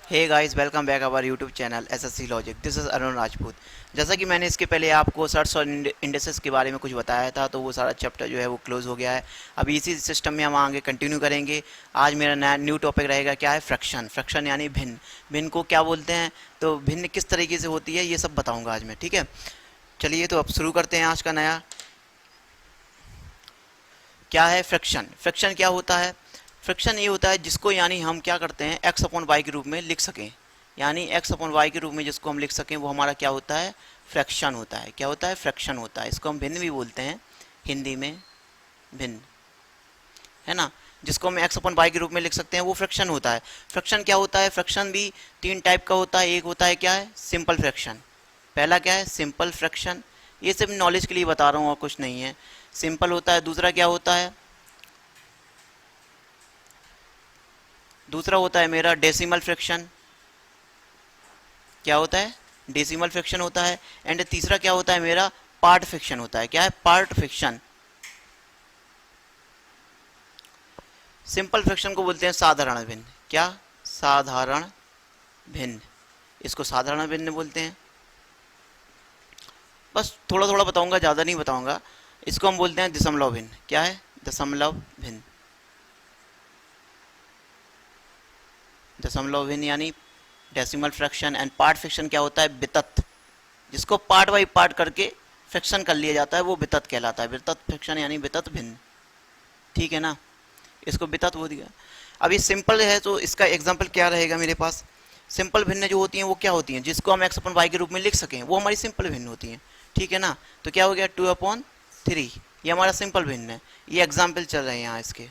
Hey guys, welcome back our YouTube channel SSC logic. This is Arun Rajput. जैसा कि मैंने इसके पहले आपको सर्च और इंडेक्सेस के बारे में कुछ बताया था, तो वो सारा चैप्टर जो है वो क्लोज हो गया है। अभी इसी सिस्टम में हम आगे कंटिन्यू करेंगे। आज मेरा नया न्यू टॉपिक रहेगा, क्या है? फ्रैक्शन। फ्रैक्शन यानी भिन्न। भिन्न को क्या बोलते हैं, तो भिन्न किस तरीके से होती है, ये सब बताऊँगा आज मैं। ठीक है, चलिए तो अब शुरू करते हैं आज का नया। क्या है फ्रैक्शन? फ्रैक्शन क्या होता है? फ्रैक्शन ये होता है जिसको यानी हम क्या करते हैं, एक्स अपॉन वाई के रूप में लिख सकें। यानी एक्स अपॉन वाई के रूप में जिसको हम लिख सकें, वो हमारा क्या होता है? फ्रैक्शन होता है। क्या होता है? फ्रैक्शन होता है। इसको हम भिन्न भी बोलते हैं, हिंदी में भिन्न, है ना। जिसको हम एक्स अपॉन वाई के रूप में लिख सकते हैं, वो फ्रैक्शन होता है। फ्रैक्शन क्या होता है? फ्रैक्शन भी तीन टाइप का होता है। एक होता है क्या है? Simple fraction. पहला क्या है? Simple fraction. ये सिर्फ नॉलेज के लिए बता रहा हूँ और कुछ नहीं है। सिंपल होता है। दूसरा क्या होता है? दूसरा होता है मेरा डेसिमल फ्रैक्शन। क्या होता है? डेसिमल फ्रैक्शन होता है। एंड तीसरा क्या होता है मेरा? पार्ट फ्रैक्शन होता है। क्या है? Part fraction. सिंपल फ्रैक्शन को बोलते हैं साधारण भिन्न। क्या? साधारण भिन्न। इसको साधारण भिन्न बोलते हैं। बस थोड़ा थोड़ा बताऊंगा, ज़्यादा नहीं बताऊंगा। इसको हम बोलते हैं दशमलव भिन्न। क्या है? दशमलव भिन्न। दशमलव भिन्न यानी decimal fraction. And part fraction क्या होता है? वितत। जिसको पार्ट बाई पार्ट करके फ्रैक्शन कर लिया जाता है, वो वितत कहलाता है। वितत फ्रैक्शन यानी वितत भिन्न। ठीक है ना, इसको वितत बोल दिया। अब ये सिंपल है, तो इसका एग्जाम्पल क्या रहेगा मेरे पास? सिंपल भिन्न जो होती हैं वो क्या होती हैं? जिसको हम एक्स अपन वाई के रूप में लिख सकें, वो हमारी सिंपल भिन्न होती हैं। ठीक है ना, तो क्या हो गया? 2/3, ये हमारा सिंपल भिन्न है। ये एग्जाम्पल चल रहे हैं यहाँ इसके।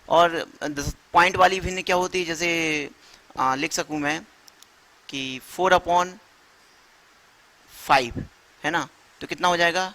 और पॉइंट वाली भिन्न क्या होती है? जैसे लिख सकूँ मैं कि 4/5, है ना, तो कितना हो जाएगा?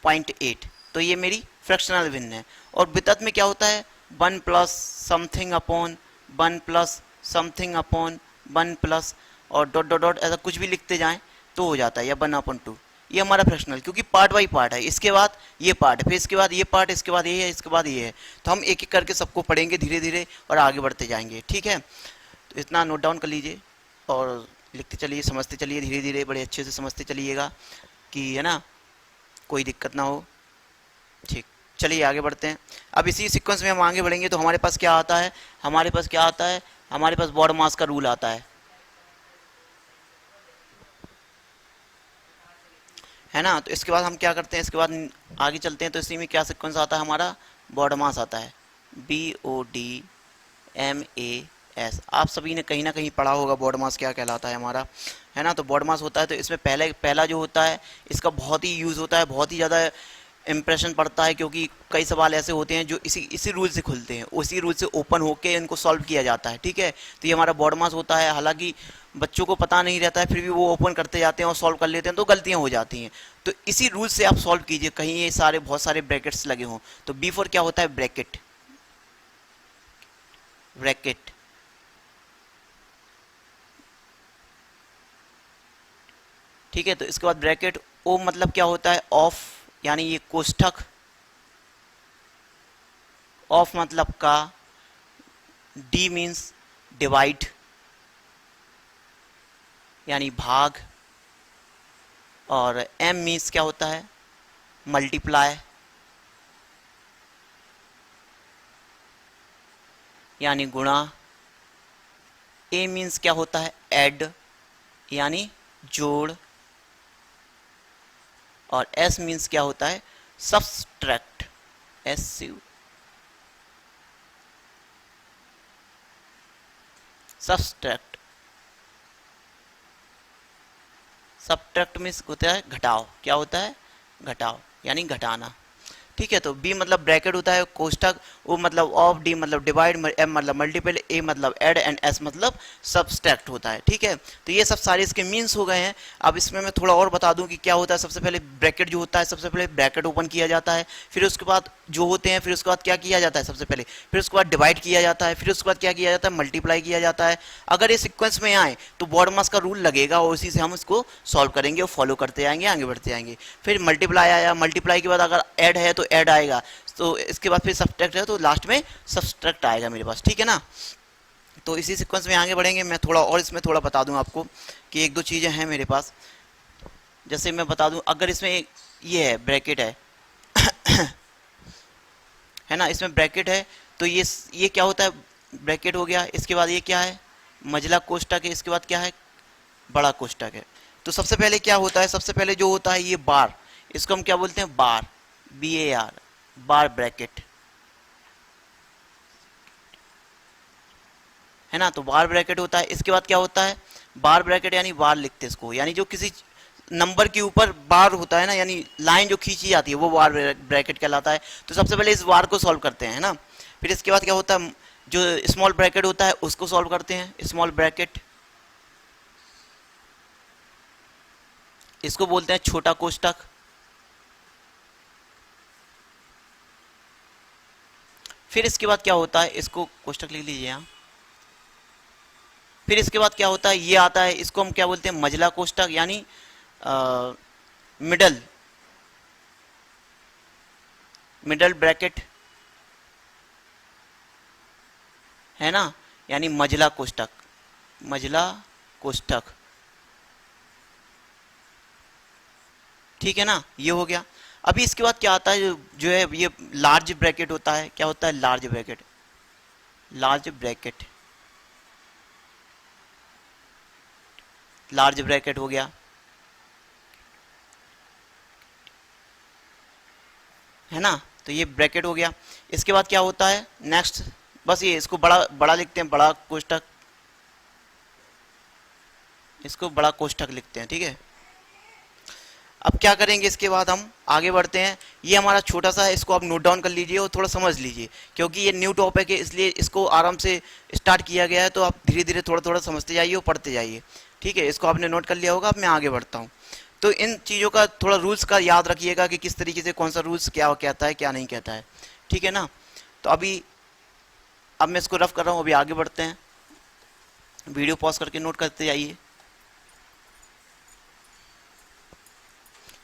0.8। तो ये मेरी फ्रैक्शनल भिन्न है। और वितत में क्या होता है? 1 plus something upon 1 plus something upon 1 plus और डॉट डॉट डॉट, ऐसा कुछ भी लिखते जाएं तो हो जाता है, या 1/2। ये हमारा फ्रैक्शनल, क्योंकि पार्ट बाई पार्ट है। इसके बाद ये पार्ट, फिर इसके बाद ये पार्ट, इसके बाद ये है, इसके बाद ये है। तो हम एक एक करके सबको पढ़ेंगे धीरे धीरे और आगे बढ़ते जाएंगे। ठीक है, तो इतना नोट डाउन कर लीजिए और लिखते चलिए, समझते चलिए धीरे धीरे, बड़े अच्छे से समझते चलिएगा कि, है ना, कोई दिक्कत ना हो। ठीक, चलिए आगे बढ़ते हैं। अब इसी सीक्वेंस में हम आगे बढ़ेंगे तो हमारे पास क्या आता है? हमारे पास क्या आता है? हमारे पास बॉड मास का रूल आता है ना। तो इसके बाद हम क्या करते हैं? इसके बाद आगे चलते हैं, तो इसी में क्या सीक्वेंस आता है हमारा? बॉड मास आता है। BODMAS। आप सभी ने कहीं ना कहीं पढ़ा होगा बॉड मास क्या कहलाता है हमारा, है ना। तो बॉड मास होता है, तो इसमें पहला जो होता है, इसका बहुत ही यूज़ होता है, बहुत ही ज़्यादा इम्प्रेशन पड़ता है, क्योंकि कई सवाल ऐसे होते हैं जो इसी इसी रूल से खुलते हैं, उसी रूल से ओपन होके इनको सॉल्व किया जाता है। ठीक है, तो ये हमारा बॉड मास होता है। हालांकि बच्चों को पता नहीं रहता है, फिर भी वो ओपन करते जाते हैं और सॉल्व कर लेते हैं, तो गलतियां हो जाती हैं। तो इसी रूल से आप सॉल्व कीजिए, कहीं ये सारे बहुत सारे ब्रैकेट्स लगे हों। तो B4 क्या होता है? ब्रैकेट। ब्रैकेट। ठीक है, तो इसके बाद ब्रैकेट। O मतलब क्या होता है? ऑफ, यानी ये कोष्ठक। ऑफ मतलब का। D मीन्स डिवाइड, यानी भाग। और M मीन्स क्या होता है? मल्टीप्लाई, यानी गुणा। A मीन्स क्या होता है? ऐड, यानी जोड़। और S मीन्स क्या होता है? सब्सट्रैक्ट। सब्सट्रैक्ट। सब्ट्रैक्ट मीन्स होता है घटाव। क्या होता है? घटाव, यानी घटाना। ठीक है, तो B मतलब ब्रैकेट होता है, कोष्ठक। O मतलब ऑफ, D मतलब डिवाइड, M मतलब मल्टीपल, A मतलब ऐड, एंड S मतलब सब्सट्रैक्ट होता है। ठीक है, तो ये सब सारे इसके मीन्स हो गए हैं। अब इसमें मैं थोड़ा और बता दूं कि क्या होता है। सबसे पहले ब्रैकेट जो होता है, सबसे पहले ब्रैकेट ओपन किया जाता है, फिर उसके बाद जो होते हैं, फिर उसके बाद क्या किया जाता है? सबसे पहले फिर उसके बाद डिवाइड किया जाता है, फिर उसके बाद क्या किया जाता है? मल्टीप्लाई किया जाता है। अगर ये सिक्वेंस में आए तो बॉड मास का रूल लगेगा और उसी से हम इसको सॉल्व करेंगे और फॉलो करते जाएंगे, आगे बढ़ते जाएंगे। फिर मल्टीप्लाई आया, मल्टीप्लाई के बाद अगर ऐड है तो ऐड आएगा, तो इसके बाद फिर सब्ट्रैक्ट है तो लास्ट में सब्ट्रैक्ट आएगा मेरे पास। ठीक है ना, तो इसी सीक्वेंस में आगे बढ़ेंगे। मैं थोड़ा और इसमें थोड़ा बता दूं आपको कि एक दो चीज़ें हैं मेरे पास। जैसे मैं बता दूं, अगर इसमें ये है ब्रैकेट है ना, इसमें ब्रैकेट है, तो ये क्या होता है, ब्रैकेट हो गया। इसके बाद ये क्या है, मझला कोष्ठक है। इसके बाद क्या है, बड़ा कोष्ठक है। तो सबसे पहले क्या होता है, सबसे पहले जो होता है ये बार, इसको हम क्या बोलते हैं, बार, BAR, बार ब्रैकेट, है ना। तो बार ब्रैकेट होता है। इसके बाद क्या होता है, बार ब्रैकेट यानी बार लिखते हैं इसको, यानी जो किसी नंबर के ऊपर बार होता है ना, यानी लाइन जो खींची जाती है वो बार ब्रैकेट कहलाता है। तो सबसे पहले इस बार को सॉल्व करते हैं ना। फिर इसके बाद क्या होता है, जो स्मॉल ब्रैकेट होता है उसको सॉल्व करते हैं, स्मॉल ब्रैकेट, इसको बोलते हैं छोटा कोष्ठक। फिर इसके बाद क्या होता है, इसको कोष्ठक लिख लीजिए यहाँ। फिर इसके बाद क्या होता है, ये आता है, इसको हम क्या बोलते हैं, मझला कोष्ठक, यानी मिडल, मिडल ब्रैकेट, है ना, यानी मझला कोष्ठक, मझला कोष्ठक, ठीक है ना, ये हो गया। अभी इसके बाद क्या आता है, जो है ये लार्ज ब्रैकेट होता है। क्या होता है, large bracket, large bracket, large bracket हो गया, है ना। तो ये ब्रैकेट हो गया। इसके बाद क्या होता है नेक्स्ट, बस ये इसको बड़ा बड़ा लिखते हैं, बड़ा कोष्ठक, इसको बड़ा कोष्ठक लिखते हैं, ठीक है। अब क्या करेंगे, इसके बाद हम आगे बढ़ते हैं। ये हमारा छोटा सा है, इसको आप नोट डाउन कर लीजिए और थोड़ा समझ लीजिए, क्योंकि ये न्यू टॉपिक है, इसलिए इसको आराम से स्टार्ट किया गया है। तो आप धीरे धीरे थोड़ा थोड़ा समझते जाइए और पढ़ते जाइए, ठीक है। इसको आपने नोट कर लिया होगा। अब मैं आगे बढ़ता हूँ। तो इन चीज़ों का थोड़ा रूल्स का याद रखिएगा कि किस तरीके से कौन सा रूल्स क्या कहता है क्या नहीं कहता है, ठीक है ना। तो अब मैं इसको रफ कर रहा हूँ, अभी आगे बढ़ते हैं। वीडियो पॉज करके नोट करते जाइए।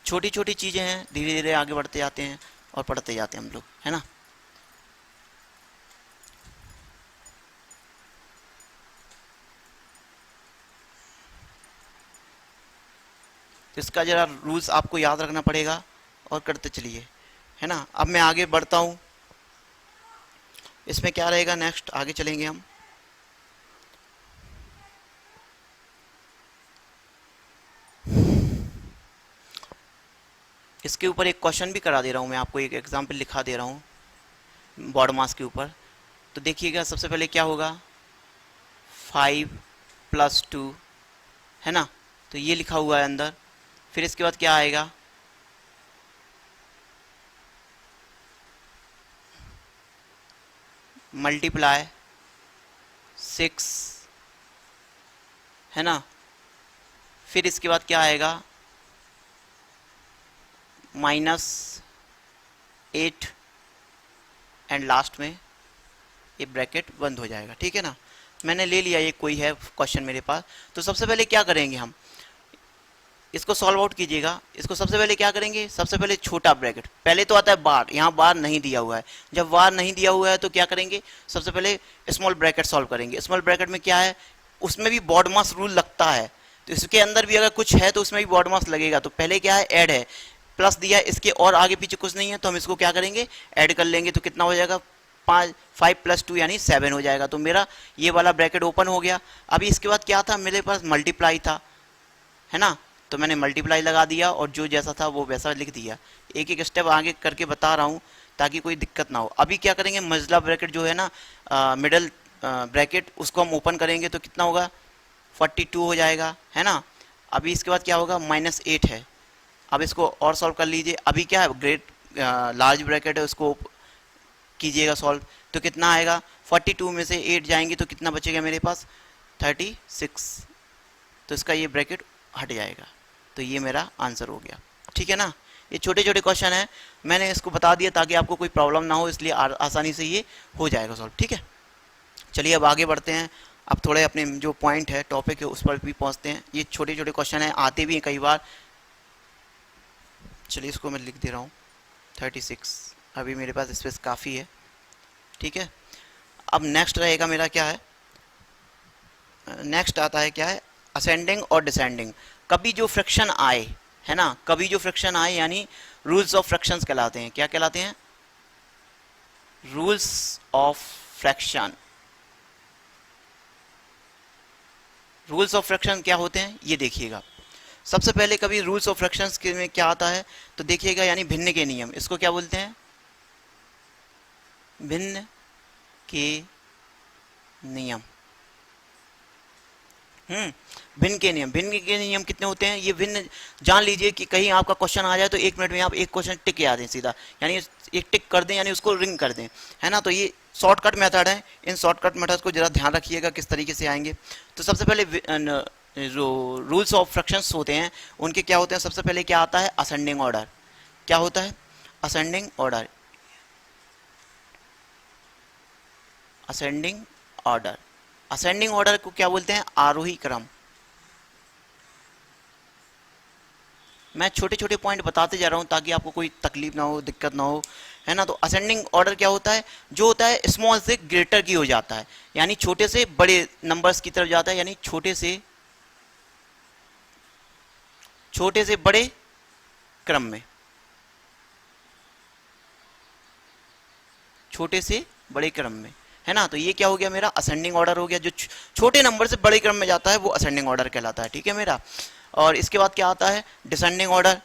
छोटी छोटी चीज़ें हैं, धीरे धीरे आगे बढ़ते जाते हैं और पढ़ते जाते हैं हम लोग, है ना। तो इसका ज़रा रूल्स आपको याद रखना पड़ेगा और करते चलिए, है ना। अब मैं आगे बढ़ता हूँ। इसमें क्या रहेगा नेक्स्ट, आगे चलेंगे हम। इसके ऊपर एक क्वेश्चन भी करा दे रहा हूँ मैं आपको, एक एग्जाम्पल लिखा दे रहा हूँ बॉड मास के ऊपर। तो देखिएगा, सबसे पहले क्या होगा, 5+2, है ना। तो ये लिखा हुआ है अंदर। फिर इसके बाद क्या आएगा, मल्टीप्लाई 6, है ना। फिर इसके बाद क्या आएगा, -8, एंड लास्ट में ये ब्रैकेट बंद हो जाएगा, ठीक है ना। मैंने ले लिया, ये कोई है क्वेश्चन मेरे पास। तो सबसे पहले क्या करेंगे, हम इसको सॉल्व आउट कीजिएगा। इसको सबसे पहले क्या करेंगे, सबसे पहले छोटा ब्रैकेट, पहले तो आता है बार, यहाँ बार नहीं दिया हुआ है। जब बार नहीं दिया हुआ है तो क्या करेंगे, सबसे पहले स्मॉल ब्रैकेट सॉल्व करेंगे। स्मॉल ब्रैकेट में क्या है, उसमें भी बॉड मास रूल लगता है। तो इसके अंदर भी अगर कुछ है तो उसमें भी बॉड मास लगेगा। तो पहले क्या है, ऐड है, प्लस दिया है, इसके और आगे पीछे कुछ नहीं है, तो हम इसको क्या करेंगे, ऐड कर लेंगे। तो कितना हो जाएगा, 5+2 यानी 7 हो जाएगा। तो मेरा ये वाला ब्रैकेट ओपन हो गया। अभी इसके बाद क्या था, मेरे पास मल्टीप्लाई था, है ना। तो मैंने मल्टीप्लाई लगा दिया और जो जैसा था वो वैसा लिख दिया। एक एक स्टेप आगे करके बता रहा हूँ ताकि कोई दिक्कत ना हो। अभी क्या करेंगे, मझला ब्रैकेट जो है ना, मिडल ब्रैकेट, उसको हम ओपन करेंगे तो कितना होगा, 42 हो जाएगा, है ना। अभी इसके बाद क्या होगा, -8 है। अब इसको और सॉल्व कर लीजिए। अभी क्या है, ग्रेट लार्ज ब्रैकेट है, उसको कीजिएगा सॉल्व। तो कितना आएगा, 42 में से 8 जाएंगे तो कितना बचेगा मेरे पास, 36। तो इसका ये ब्रैकेट हट जाएगा। तो ये मेरा आंसर हो गया, ठीक है ना। ये छोटे छोटे क्वेश्चन है, मैंने इसको बता दिया ताकि आपको कोई प्रॉब्लम ना हो, इसलिए आसानी से ये हो जाएगा सॉल्व, ठीक है। चलिए अब आगे बढ़ते हैं। अब थोड़े अपने जो पॉइंट है, टॉपिक है, उस पर भी पहुंचते हैं। ये छोटे छोटे क्वेश्चन हैं, आते भी हैं कई बार। चलिए इसको मैं लिख दे रहा हूँ 36, अभी मेरे पास स्पेस काफ़ी है, ठीक है। अब नेक्स्ट रहेगा मेरा क्या है, नेक्स्ट आता है क्या है, असेंडिंग और डिसेंडिंग। कभी जो फ्रैक्शन आए, है ना, कभी जो फ्रैक्शन आए यानी रूल्स ऑफ फ्रैक्शंस कहलाते हैं। क्या कहलाते हैं? Rules of fraction. Rules of fraction क्या होते हैं ये देखिएगा। सबसे पहले कभी रूल्स ऑफ फ्रैक्शंस के में क्या आता है तो देखिएगा, यानी भिन्न के नियम, इसको क्या बोलते हैं? भिन्न के नियम। भिन्न के नियम। भिन्न के नियम कितने होते हैं ये भिन्न, जान लीजिए कि कहीं आपका क्वेश्चन आ जाए तो 1 मिनट में आप एक क्वेश्चन टिक के आ दें सीधा, यानी एक टिक कर दें, यानी उसको रिंग कर दें, है ना। तो ये शॉर्टकट मेथड है। इन शॉर्टकट मेथड को जरा ध्यान रखिएगा किस तरीके से आएंगे। तो सबसे पहले जो रूल्स ऑफ फ्रैक्शंस होते हैं उनके क्या होते हैं, सबसे पहले क्या आता है, असेंडिंग ऑर्डर। क्या होता है? Ascending order. Ascending order. Ascending order को क्या बोलते हैं? आरोही क्रम। मैं छोटे छोटे पॉइंट बताते जा रहा हूं ताकि आपको कोई तकलीफ ना हो, दिक्कत ना हो, है ना। तो असेंडिंग ऑर्डर क्या होता है? जो होता है स्मॉल से ग्रेटर की हो जाता है, यानी छोटे से बड़े नंबर्स की तरफ जाता है, यानी छोटे से बड़े क्रम में, छोटे से बड़े क्रम में, है ना। तो ये क्या हो गया मेरा? असेंडिंग ऑर्डर हो गया। जो छोटे नंबर से बड़े क्रम में जाता है वो असेंडिंग ऑर्डर कहलाता है, ठीक है मेरा। और इसके बाद क्या आता है? Descending order.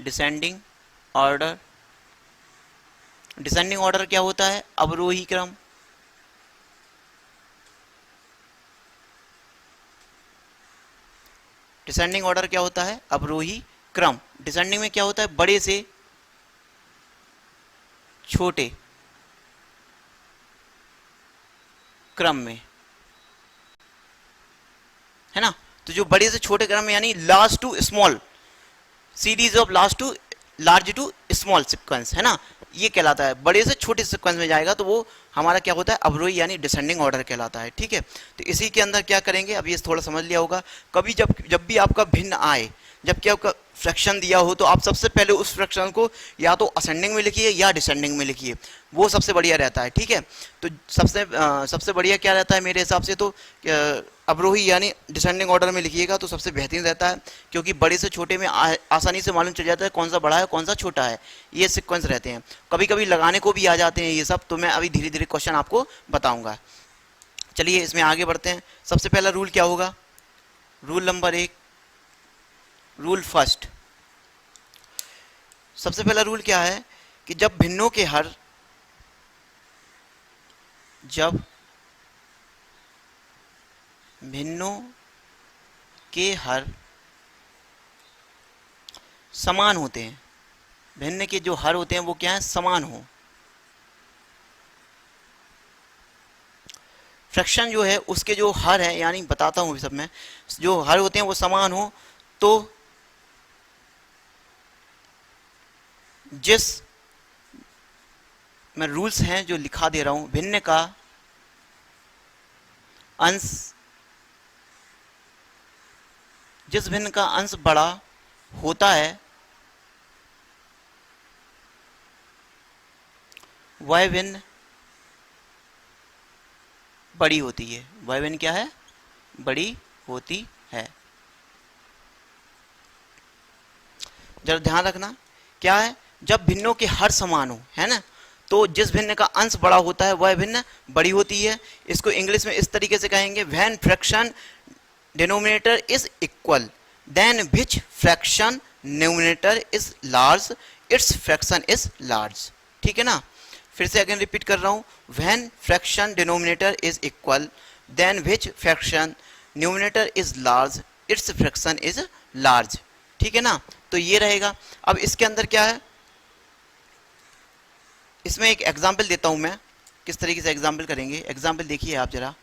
Descending order. Descending order क्या होता है? अवरोही क्रम। डिसेंडिंग ऑर्डर क्या होता है? अवरोही क्रम। डिसेंडिंग में क्या होता है? बड़े से छोटे क्रम में, है ना। तो जो बड़े से छोटे क्रम में यानी large to small, series of large to small sequence, है ना, ये कहलाता है। बड़े से छोटे सीक्वेंस में जाएगा तो वो हमारा क्या होता है? अवरोही यानी डिसेंडिंग ऑर्डर कहलाता है, ठीक है। तो इसी के अंदर क्या करेंगे, अब ये थोड़ा समझ लिया होगा। कभी जब भी आपका भिन्न आए, जबकि आपका फ्रैक्शन दिया हो, तो आप सबसे पहले उस फ्रैक्शन को या तो असेंडिंग में लिखिए या डिसेंडिंग में लिखिए, वो सबसे बढ़िया रहता है, ठीक है। तो सबसे बढ़िया क्या रहता है मेरे हिसाब से, तो अवरोही यानी डिसेंडिंग ऑर्डर में लिखिएगा तो सबसे बेहतरीन रहता है, क्योंकि बड़े से छोटे में आसानी से मालूम चल जाता है कौन सा बड़ा है कौन सा छोटा है, ये सीक्वेंस रहते हैं। कभी कभी लगाने को भी आ जाते हैं ये सब, तो मैं अभी धीरे धीरे क्वेश्चन आपको बताऊंगा। चलिए इसमें आगे बढ़ते हैं। सबसे पहला रूल क्या होगा? Rule number 1, rule first. सबसे पहला रूल क्या है कि जब भिन्नों के हर समान होते हैं, भिन्न के जो हर होते हैं वो क्या है? समान हो। फ्रैक्शन जो है उसके जो हर है, यानी बताता हूं सब में, जो हर होते हैं वो समान हो, तो जिस मैं रूल्स हैं जो लिखा दे रहा हूं, भिन्न का अंश, जिस भिन्न का अंश बड़ा होता है वह भिन्न बड़ी होती है। वह भिन्न क्या है? बड़ी होती है। जरा ध्यान रखना, क्या है? जब भिन्नों के हर समान हो, है ना, तो जिस भिन्न का अंश बड़ा होता है वह भिन्न बड़ी होती है। इसको इंग्लिश में इस तरीके से कहेंगे, when fraction denominator is equal then which fraction numerator is large it's fraction is large, ठीक है ना। फिर से अगेन रिपीट कर रहा हूं, when fraction denominator is equal then which fraction numerator is large it's fraction is large, ठीक है ना। तो ये रहेगा। अब इसके अंदर क्या है, इसमें एक एग्जाम्पल देता हूं मैं, किस तरीके से एग्जाम्पल करेंगे। एग्जाम्पल देखिए आप जरा,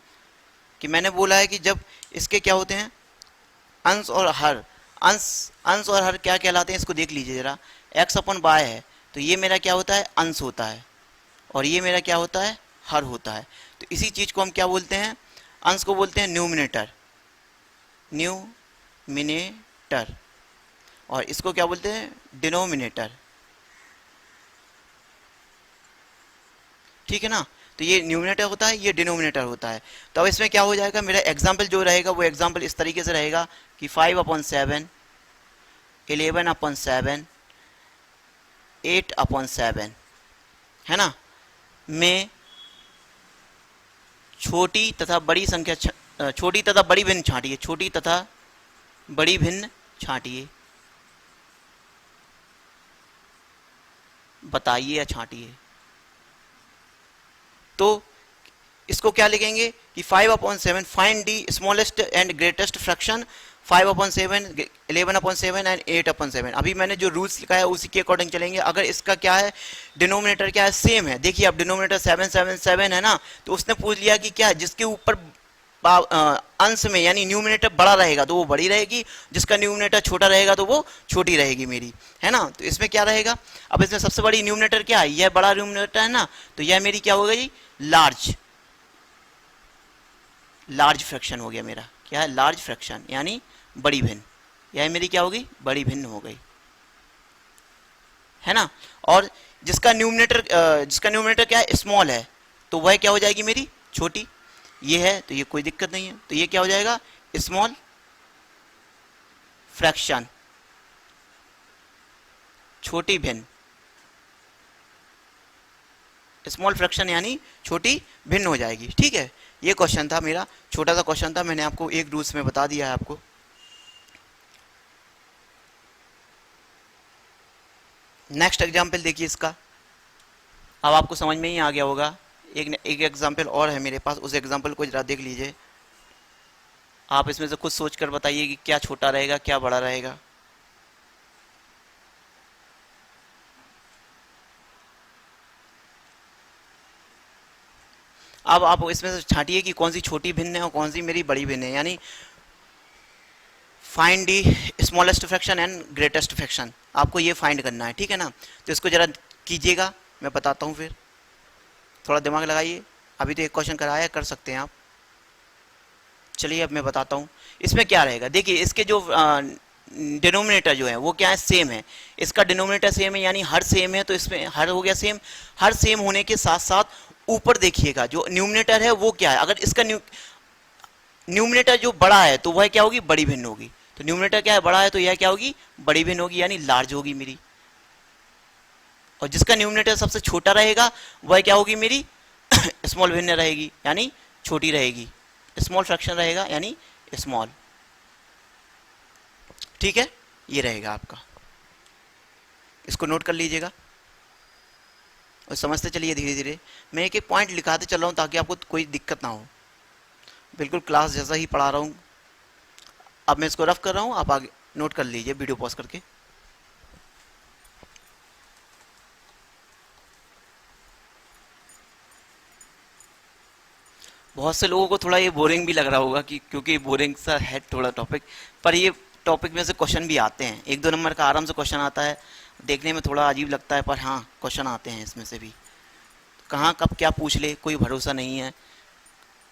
कि मैंने बोला है कि जब इसके क्या होते हैं? अंश और हर। अंश और हर क्या कहलाते हैं इसको देख लीजिए जरा। एक्स अपन वाई है, तो ये मेरा क्या होता है? अंश होता है, और ये मेरा क्या होता है? हर होता है। तो इसी चीज को हम क्या बोलते हैं? अंश को बोलते हैं न्यूमिनेटर, न्यूमिनेटर, और इसको क्या बोलते हैं? डिनोमिनेटर, ठीक है ना। तो ये न्यूमिनेटर होता है, ये डिनोमिनेटर होता है। तो अब इसमें क्या हो जाएगा, मेरा एग्जाम्पल जो रहेगा वो एग्जाम्पल इस तरीके से रहेगा कि 5/7, 11/7, 8/7, है ना, में छोटी तथा बड़ी संख्या छोटी तथा बड़ी भिन्न छांटिए, छोटी तथा बड़ी भिन्न छांटिए, बताइए या छांटिए। तो इसको क्या लिखेंगे कि 5/7 find the smallest and greatest fraction 5/7, 11/7 and 8/7। अभी मैंने जो रूल्स लिखा है उसी के अकॉर्डिंग चलेंगे। अगर इसका क्या है, डिनोमिनेटर क्या है, सेम है। देखिए अब डिनोमिनेटर 7/7 है ना, तो उसने पूछ लिया कि क्या जिसके ऊपर अंश में यानी न्यूमिनेटर बड़ा रहेगा तो वो बड़ी रहेगी, जिसका न्यूमिनेटर छोटा रहेगा तो वो छोटी रहेगी मेरी, है ना। तो इसमें क्या रहेगा, अब इसमें सबसे बड़ी न्यूमिनेटर क्या है, यह बड़ा न्यूमिनेटर है ना, तो यह मेरी क्या हो गई, लार्ज फ्रैक्शन हो गया मेरा। क्या है, लार्ज फ्रैक्शन यानी बड़ी भिन्न, यह मेरी क्या होगी, बड़ी भिन्न हो गई, है ना। और जिसका न्यूमिनेटर क्या है, स्मॉल है, तो वह क्या हो जाएगी मेरी, छोटी। ये है तो ये कोई दिक्कत नहीं है, तो ये क्या हो जाएगा, स्मॉल फ्रैक्शन, छोटी भिन्न, स्मॉल फ्रैक्शन यानी छोटी भिन्न हो जाएगी। ठीक है, ये क्वेश्चन था मेरा, छोटा सा क्वेश्चन था, मैंने आपको एक रूल्स में बता दिया है आपको। नेक्स्ट एग्जाम्पल देखिए इसका, अब आपको समझ में ही आ गया होगा। एक एग्जाम्पल और है मेरे पास, उस एग्जाम्पल को जरा देख लीजिए। आप इसमें से खुद सोच कर बताइए कि क्या छोटा रहेगा क्या बड़ा रहेगा। अब आप इसमें से छांटिए कि कौन सी छोटी भिन्न है और कौन सी मेरी बड़ी भिन्न है, यानी find the smallest fraction and greatest fraction, आपको ये फाइंड करना है, ठीक है ना। तो इसको जरा कीजिएगा, मैं बताता हूँ, फिर थोड़ा दिमाग लगाइए। अभी तो एक क्वेश्चन कराया, कर सकते हैं आप। चलिए अब मैं बताता हूँ इसमें क्या रहेगा। देखिए इसके जो डिनोमिनेटर जो है वो क्या है, सेम है। इसका डिनोमिनेटर सेम है यानी हर सेम है, तो इसमें हर हो गया सेम। हर सेम होने के साथ साथ ऊपर देखिएगा जो न्यूमिनेटर है वो क्या है, अगर इसका न्यूमिनेटर जो बड़ा है तो वह क्या होगी, बड़ी भिन्न होगी। तो न्यूमिनेटर क्या है, बड़ा है, तो यह क्या होगी, बड़ी भिन्न होगी यानी लार्ज होगी मेरी। और जिसका न्यूमिनेटर सबसे छोटा रहेगा वह क्या होगी मेरी, स्मॉल भिन्न रहेगी यानी छोटी रहेगी। स्मॉल फ्रैक्शन रहेगा यानी स्मॉल। ठीक है, ये रहेगा आपका, इसको नोट कर लीजिएगा और समझते चलिए धीरे धीरे। मैं एक एक पॉइंट लिखाते चल रहा हूँ ताकि आपको कोई दिक्कत ना हो, बिल्कुल क्लास जैसा ही पढ़ा रहा हूँ। अब मैं इसको रफ कर रहा हूँ, आप आगे नोट कर लीजिए वीडियो पॉज करके। बहुत से लोगों को थोड़ा ये बोरिंग भी लग रहा होगा कि क्योंकि बोरिंग सा है थोड़ा टॉपिक, पर ये टॉपिक में से क्वेश्चन भी आते हैं, 1-2 नंबर का आराम से क्वेश्चन आता है। देखने में थोड़ा अजीब लगता है पर हाँ क्वेश्चन आते हैं इसमें से भी। कहाँ कब क्या पूछ ले कोई भरोसा नहीं है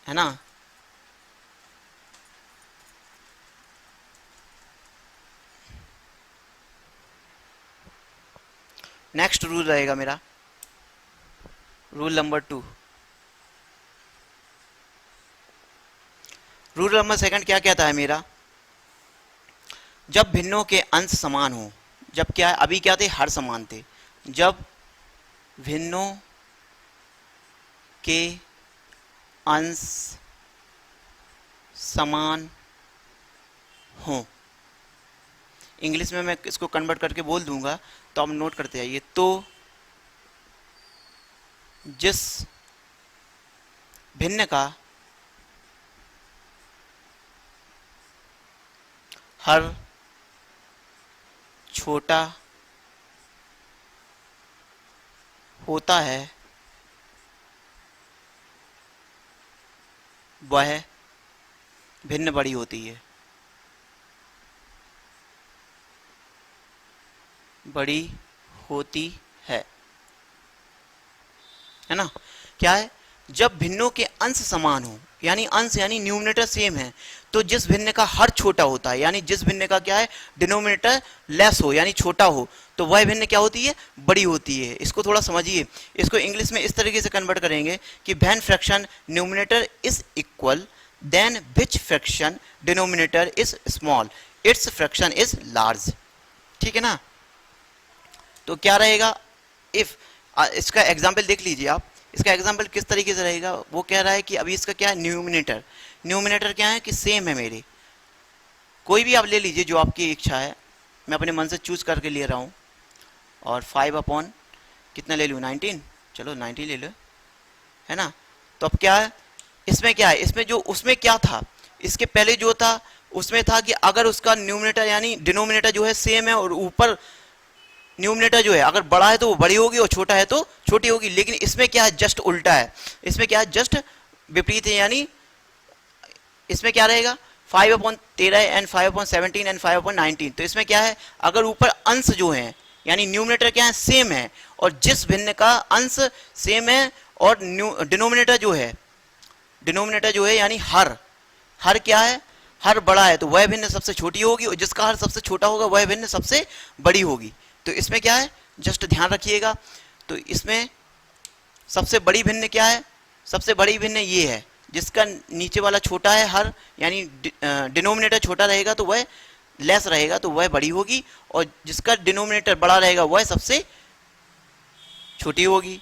ना। नेक्स्ट रूल रहेगा मेरा, रूल नंबर 2। रूल नंबर 2 क्या कहता है मेरा, जब भिन्नों के अंश समान हो, जब क्या है, अभी क्या थे, हर समान थे, जब भिन्नों के अंश समान हो, इंग्लिश में मैं इसको कन्वर्ट करके बोल दूंगा तो आप नोट करते जाइए। तो जिस भिन्न का हर छोटा होता है वह भिन्न बड़ी होती है, बड़ी होती है ना। क्या है, जब भिन्नों के अंश समान हो, यानी अंश यानी न्यूमिनेटर सेम है, तो जिस भिन्न का हर छोटा होता है, यानी जिस भिन्न का क्या है डिनोमिनेटर लेस हो यानी छोटा हो, तो वह भिन्न क्या होती है, बड़ी होती है। इसको थोड़ा समझिए, इसको इंग्लिश में इस तरीके से कन्वर्ट करेंगे कि when fraction numerator is equal then which fraction denominator is small it's fraction is large. ठीक है ना। तो क्या रहेगा, इफ इसका एग्जाम्पल देख लीजिए आप, इसका एग्जाम्पल किस तरीके से रहेगा। वो कह रहा है कि अभी इसका क्या है, न्यूमिनेटर, न्यूमिनेटर क्या है कि सेम है मेरे, कोई भी आप ले लीजिए जो आपकी इच्छा है, मैं अपने मन से चूज करके ले रहा हूँ। और 5 अपॉन कितना ले लूँ, 19, चलो 19 ले लो, है ना। तो अब क्या है, इसमें क्या है, इसमें जो उसमें क्या था, इसके पहले जो था उसमें था कि अगर उसका न्यूमिनेटर यानी डिनोमिनेटर जो है सेम है और ऊपर न्यूमिनेटर जो है अगर बड़ा है तो वो बड़ी होगी और छोटा है तो छोटी होगी। लेकिन इसमें क्या है, जस्ट उल्टा है, इसमें क्या है, जस्ट विपरीत है। यानी इसमें क्या रहेगा, 5/13 एंड 5/17 एंड 5/19। तो इसमें क्या है, अगर ऊपर अंश जो है यानी न्यूमिनेटर क्या है, सेम है, और जिस भिन्न का अंश सेम है और डिनोमिनेटर जो है यानी हर क्या है, हर बड़ा है, तो वह भिन्न सबसे छोटी होगी, और जिसका हर सबसे छोटा होगा वह भिन्न सबसे बड़ी होगी। तो इसमें क्या है, जस्ट ध्यान रखिएगा। तो इसमें सबसे बड़ी भिन्न क्या है, सबसे बड़ी भिन्न ये है जिसका नीचे वाला छोटा है हर, यानी डिनोमिनेटर छोटा रहेगा तो वह लेस रहेगा, तो वह बड़ी होगी, और जिसका डिनोमिनेटर बड़ा रहेगा वह सबसे छोटी होगी।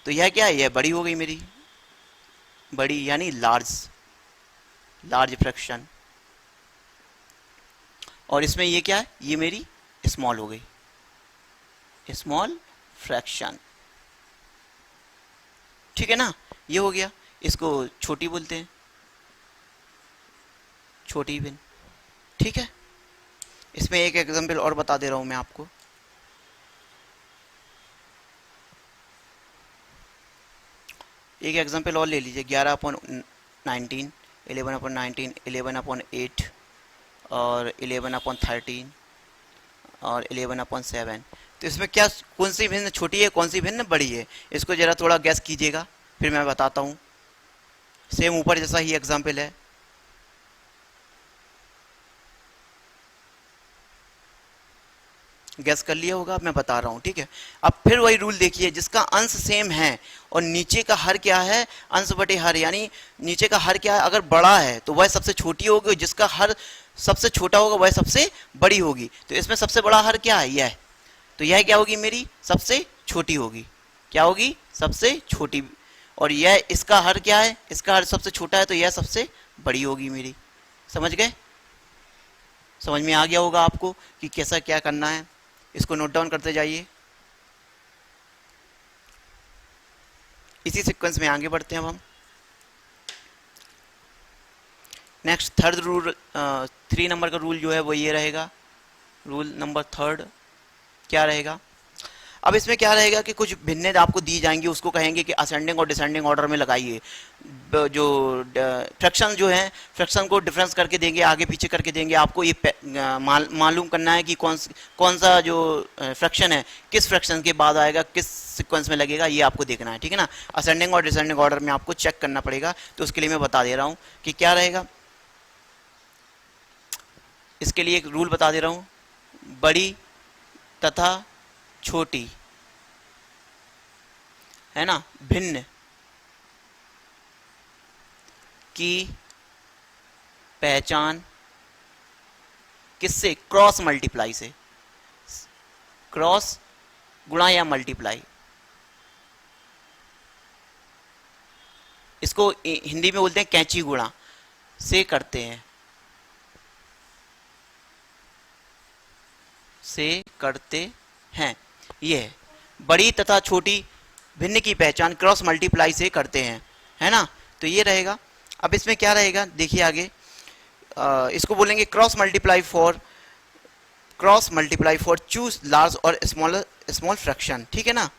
तो यह क्या है, यह बड़ी हो गई मेरी, बड़ी यानी लार्ज फ्रैक्शन। और इसमें ये क्या है, ये मेरी स्मॉल हो गई, स्मॉल फ्रैक्शन। ठीक है ना, ये हो गया, इसको छोटी बोलते हैं, छोटी भिन्न। ठीक है, इसमें एक एग्जांपल और बता दे रहा हूं मैं आपको। एक एग्जांपल और ले लीजिए, 11/19, 11/19, 11/8 और 11/13 और 11/7। तो इसमें क्या, कौन सी भिन्न छोटी है, कौन सी भिन्न बड़ी है, इसको जरा थोड़ा गैस कीजिएगा, फिर मैं बताता हूँ। सेम ऊपर जैसा ही एग्जाम्पल है। गैस कर लिया होगा, मैं बता रहा हूँ। ठीक है, अब फिर वही रूल देखिए, जिसका अंश सेम है और नीचे का हर क्या है, अंश बटे हर, यानी नीचे का हर क्या है, अगर बड़ा है तो वह सबसे छोटी होगी, और जिसका हर सबसे छोटा होगा वह सबसे बड़ी होगी। तो इसमें सबसे बड़ा हर क्या है, यह, तो यह क्या होगी, मेरी सबसे छोटी होगी। क्या होगी, सबसे छोटी। और यह, इसका हर क्या है, इसका हर सबसे छोटा है, तो यह सबसे बड़ी होगी मेरी। समझ गए, समझ में आ गया होगा आपको कि कैसा क्या करना है। इसको नोट डाउन करते जाइए। इसी सीक्वेंस में आगे बढ़ते हैं अब हम। नेक्स्ट थर्ड रूल, 3 नंबर का रूल जो है वो ये रहेगा। रूल नंबर 3 क्या रहेगा, अब इसमें क्या रहेगा कि कुछ भिन्नत आपको दी जाएंगी, उसको कहेंगे कि असेंडिंग और डिसेंडिंग ऑर्डर में लगाइए। जो फ्रैक्शन जो है, फ्रैक्शन को डिफरेंस करके देंगे, आगे पीछे करके देंगे। आपको ये मालूम करना है कि कौन सा जो फ्रैक्शन है किस फ्रैक्शन के बाद आएगा, किस सीक्वेंस में लगेगा, ये आपको देखना है। ठीक है ना, असेंडिंग और डिसेंडिंग ऑर्डर में आपको चेक करना पड़ेगा। तो उसके लिए मैं बता दे रहा हूँ कि क्या रहेगा। इसके लिए एक रूल बता दे रहा हूँ, बड़ी तथा छोटी, है ना, भिन्न की पहचान किससे, क्रॉस मल्टीप्लाई से। क्रॉस गुणा या मल्टीप्लाई, इसको हिंदी में बोलते हैं कैंची गुणा से करते हैं, ये है बड़ी तथा छोटी भिन्न की पहचान क्रॉस मल्टीप्लाई से करते हैं, है ना। तो ये रहेगा। अब इसमें क्या रहेगा, देखिए आगे, इसको बोलेंगे cross multiply for choose large और स्मॉल फ्रैक्शन। ठीक है ना,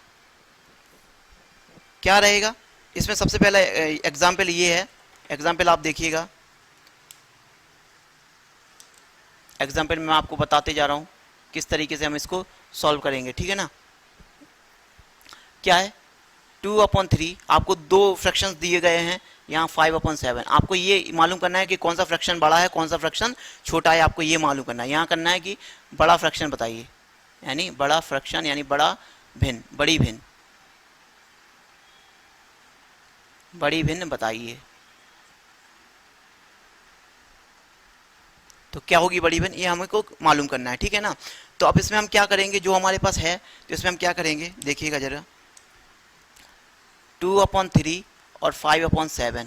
क्या रहेगा इसमें, सबसे पहला एग्जाम्पल ये है। एग्जाम्पल आप देखिएगा, एग्जाम्पल मैं आपको बताते जा रहा हूँ किस तरीके से हम इसको सॉल्व करेंगे। ठीक है ना, क्या है, 2/3, आपको 2 फ्रैक्शंस दिए गए हैं, यहाँ 5/7। आपको ये मालूम करना है कि कौन सा फ्रैक्शन बड़ा है, कौन सा फ्रैक्शन छोटा है, आपको ये मालूम करना है। यहाँ करना है कि बड़ा फ्रैक्शन बताइए, यानी बड़ा फ्रैक्शन यानी बड़ा भिन्न, बड़ी भिन्न, बड़ी भिन्न बताइए। तो क्या होगी बड़ी भिन्न, ये हमको मालूम करना है, ठीक है ना। तो अब इसमें हम क्या करेंगे, जो हमारे पास है तो इसमें हम क्या करेंगे देखिएगा जरा, 2/3 और 5/7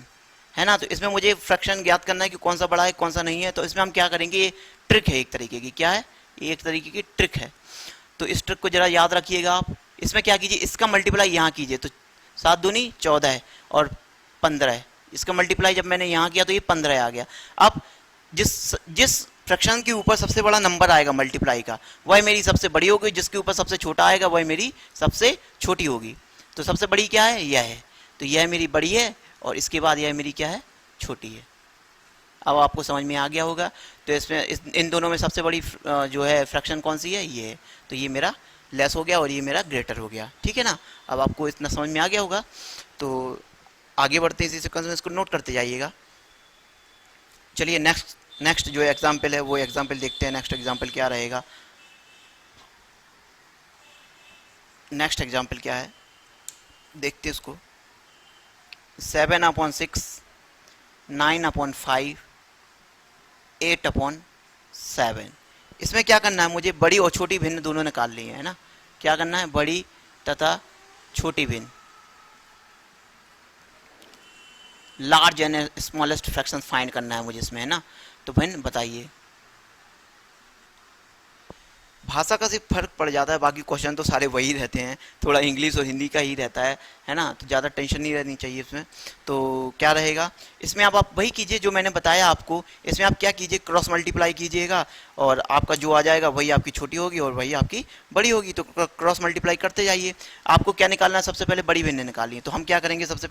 है ना। तो इसमें मुझे फ्रैक्शन ज्ञात करना है कि कौन सा बड़ा है कौन सा नहीं है। तो इसमें हम क्या करेंगे, ये ट्रिक है एक तरीके की, क्या है ये, एक तरीके की ट्रिक है। तो इस ट्रिक को जरा याद रखिएगा आप। इसमें क्या कीजिए, इसका मल्टीप्लाई यहाँ कीजिए, तो 7 दूनी 14 है और 15 है। इसका मल्टीप्लाई जब मैंने यहाँ किया तो ये 15 आ गया। अब जिस जिस फ्रैक्शन के ऊपर सबसे बड़ा नंबर आएगा मल्टीप्लाई का, वह मेरी सबसे बड़ी होगी, जिसके ऊपर सबसे छोटा आएगा वह मेरी सबसे छोटी होगी। तो सबसे बड़ी क्या है, यह है, तो यह मेरी बड़ी है और इसके बाद यह मेरी क्या है, छोटी है। अब आपको समझ में आ गया होगा। तो इसमें इन दोनों में सबसे बड़ी जो है फ्रैक्शन कौन सी है, ये है। तो ये मेरा लेस हो गया और ये मेरा ग्रेटर हो गया, ठीक है ना। अब आपको इतना समझ में आ गया होगा। तो आगे बढ़ते हैं इसी सीक्वेंस में, इसको नोट करते जाइएगा। चलिए नेक्स्ट जो एग्जाम्पल है वो एग्जाम्पल देखते हैं। नेक्स्ट एग्जाम्पल क्या रहेगा, नेक्स्ट एग्जाम्पल क्या है देखते हैं उसको। 7/6, 9/5, 8/7। इसमें क्या करना है, मुझे बड़ी और छोटी भिन्न दोनों निकाल ली है ना। क्या करना है, बड़ी तथा छोटी भिन्न, large and smallest fraction find करना है मुझे इसमें, है ना। तो भिन्न बताइए। भाषा का सिर्फ फर्क पड़ जाता है, बाकी क्वेश्चन तो सारे वही रहते हैं, थोड़ा इंग्लिश और हिंदी का ही रहता है ना। तो ज़्यादा टेंशन नहीं रहनी चाहिए इसमें। तो क्या रहेगा इसमें, आप वही कीजिए जो मैंने बताया आपको। इसमें आप क्या कीजिए, क्रॉस मल्टीप्लाई कीजिएगा और आपका जो आ जाएगा वही आपकी छोटी होगी और वही आपकी बड़ी होगी। तो क्रॉस मल्टीप्लाई करते जाइए। आपको क्या निकालना है, सबसे पहले बड़ी भिन्न निकालिए। तो हम क्या करेंगे, सबसे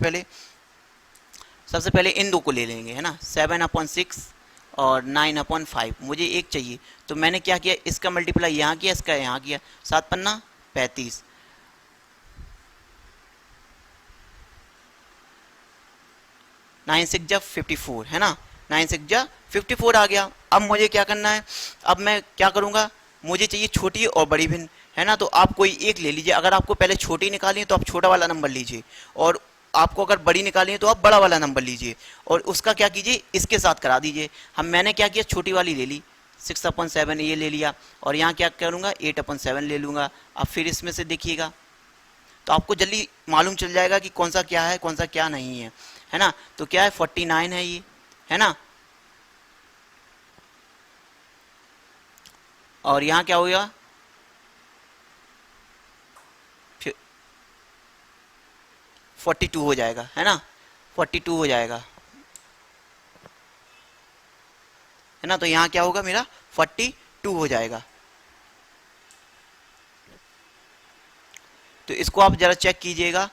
पहले इन दो को ले लेंगे, है ना। 7/6 और 9/5 मुझे एक चाहिए। तो मैंने क्या किया, इसका मल्टीप्लाई यहाँ किया, इसका यहाँ किया, 7 पन्ना 35, 9 6 जा 54, है ना। 9 6 जा 54 आ गया। अब मुझे क्या करना है, अब मैं क्या करूँगा, मुझे चाहिए छोटी और बड़ी भिन्न, है ना। तो आप कोई एक ले लीजिए। अगर आपको पहले छोटी निकालनी है तो आप छोटा वाला नंबर लीजिए, और आपको अगर बड़ी निकालनी है तो आप बड़ा वाला नंबर लीजिए और उसका क्या कीजिए, इसके साथ करा दीजिए। मैंने क्या किया, छोटी वाली ले ली, 6/7 ये ले लिया, और यहाँ क्या करूँगा, 8/7 ले लूँगा। अब फिर इसमें से देखिएगा तो आपको जल्दी मालूम चल जाएगा कि कौन सा क्या है कौन सा क्या नहीं है ना। तो क्या है, 49 है ये, है ना। और यहाँ क्या होगा, 42 हो जाएगा, है ना। 42 हो जाएगा, है ना। तो यहाँ क्या होगा, मेरा 42 हो जाएगा। तो इसको आप जरा चेक कीजिएगा,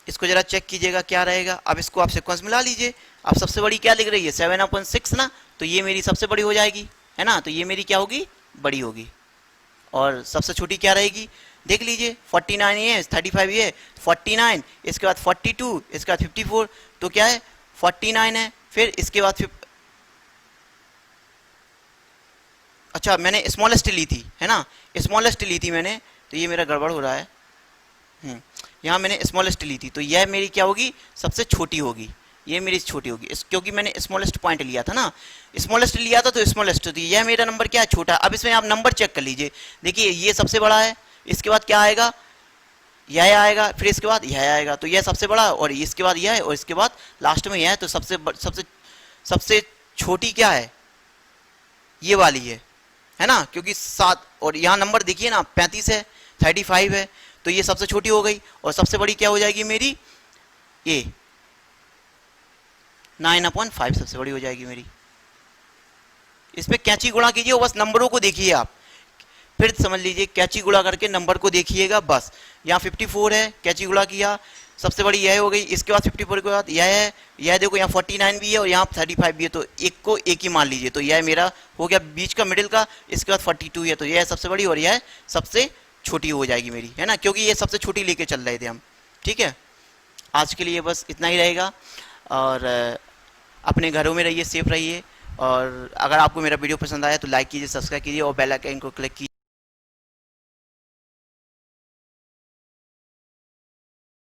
इसको जरा चेक कीजिएगा क्या रहेगा। अब इसको आप सीक्वेंस मिला लीजिए। अब सबसे बड़ी क्या लिख रही है, 7/6 ना। तो ये मेरी सबसे बड़ी हो जाएगी, है ना। तो ये मेरी क्या होगी, बड़ी होगी। और सबसे छोटी क्या रहेगी, देख लीजिए, 49 ये, 35 ये, 49, इसके बाद 42, इसके बाद 54। तो क्या है, 49 है, फिर इसके बाद अच्छा मैंने स्मॉलेस्ट ली थी, है ना, स्मॉलेस्ट ली थी मैंने। तो ये मेरा गड़बड़ हो रहा है, यहाँ मैंने स्मॉलेस्ट ली थी। तो यह मेरी क्या होगी, सबसे छोटी होगी, ये मेरी छोटी होगी, क्योंकि मैंने स्मॉलेस्ट पॉइंट लिया था ना, स्मॉलेस्ट लिया था तो स्मॉलेस्ट होती है। यह मेरा नंबर क्या है, छोटा। अब इसमें आप नंबर चेक कर लीजिए, देखिए ये सबसे बड़ा है, इसके बाद क्या आएगा, यह आएगा, फिर इसके बाद यह आएगा। तो यह सबसे बड़ा और इसके बाद यह है और इसके बाद लास्ट में यह है। तो सबसे छोटी क्या है, ये वाली है ना, क्योंकि 7, और यहाँ नंबर देखिए ना, 35 है, 35 है। तो ये सबसे छोटी हो गई और सबसे बड़ी क्या हो जाएगी मेरी, ये 9/5 सबसे बड़ी हो जाएगी मेरी। इसमें कैंची गुणा कीजिए, बस नंबरों को देखिए आप, फिर समझ लीजिए, कैंची गुणा करके नंबर को देखिएगा बस। यहाँ 54 है, कैंची गुणा किया, सबसे बड़ी यह हो गई, इसके बाद 54 के बाद यह है, यह देखो यहाँ 49 भी है और यहाँ 35 भी है। तो एक को एक ही मान लीजिए। तो यह मेरा हो गया बीच का, मिडिल का, इसके बाद 42 है। तो यह सबसे बड़ी और यह सबसे छोटी हो जाएगी मेरी, है ना, क्योंकि ये सबसे छोटी लेके चल रहे थे हम। ठीक है, आज के लिए बस इतना ही रहेगा। और अपने घरों में रहिए, सेफ रहिए। और अगर आपको मेरा वीडियो पसंद आया तो लाइक कीजिए, सब्सक्राइब कीजिए और बेल आइकन को क्लिक कीजिए।